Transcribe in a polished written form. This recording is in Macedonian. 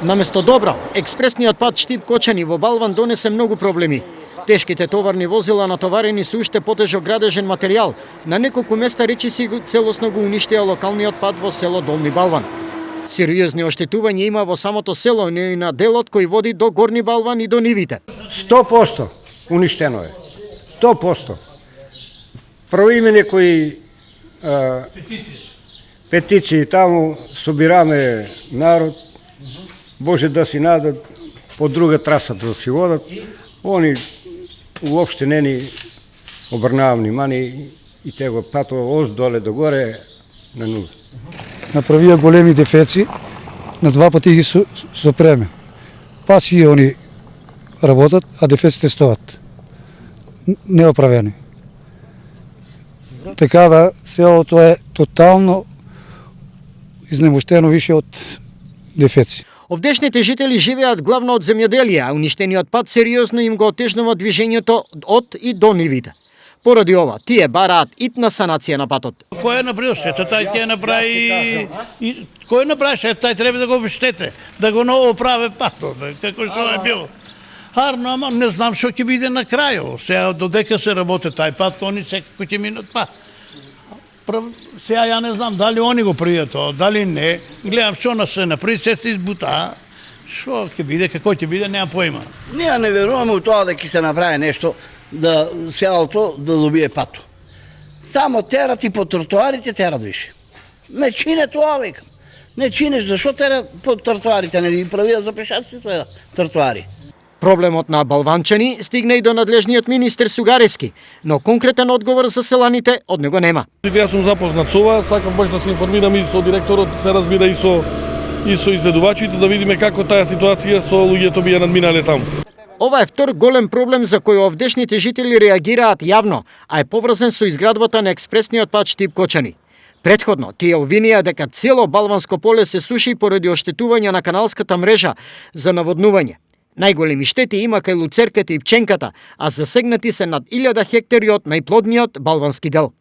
Наместо добра, експресниот пат Штип-Кочани во Балван донесе многу проблеми. Тешките товарни возила натоварени со уште потежок градежен материјал, на неколку места речиси целосно го уништија локалниот пат во село Долни Балван. Сериозни оштетувања има во самото село, но и на делот кој води до Горни Балван и до нивите. 100% уништено е. 100%. Проиме некои петиции таму, собираме народ, може да си надат по друга траса да си водат. Они уопште не ни обрнава внимание и те го патува оз доле до горе на нула. Направија големи дефеци, на два пати ги сопреме. Паси они работат, а дефеците стоат неоправени. Така да селото е тотално изнемоштено више од дефеци. Овдешните жители живеат главно од земјоделие, а уништениот пат сериозно им го отежнува движењето од и до нивите. Поради ова, тие бараат итна санација на патот. Кој е направил штета, тај ќе направи кој направи штета, тај треба да го обештете, да го ново праве патот, како што е бил. Харно, ама не знам што ќе биде на крајот. Сега додека се работи тај пат, они секако ќе минат пат. Сега ја не знам дали они го правиат тоа, дали не. Гледам што на се направи, се избута. Што ќе биде, како ќе биде, нема поима. Ние не веруваме у тоа дека ќе се направи нешто да селото да добие пато. Само терат и по тротоарите терат више. Не чине тоа, викам. Не чинеш, зашо терат по тротоарите, не ги правиат за пешаци своја тротоари. Проблемот на балванчани стигна и до надлежниот министер Сугарески, но конкретен одговор за селаните од него нема. Јас сум запознат со ова, сакам баш да се информирам и со директорот, се разбира и со изследувачите, да видиме како таа ситуација со луѓето би ја надминале таму. Ова е втор голем проблем за кој овдешните жители реагираат јавно, а е поврзан со изградбата на експресниот пат Штип-Кочани. Претходно, тие обвинија дека цело Балванско поле се суши поради оштетување на каналската мрежа за наводнување. Најголеми штети има кај Луцерката и Пченката, а засегнати се над 1000 хектари од најплодниот балвански дел.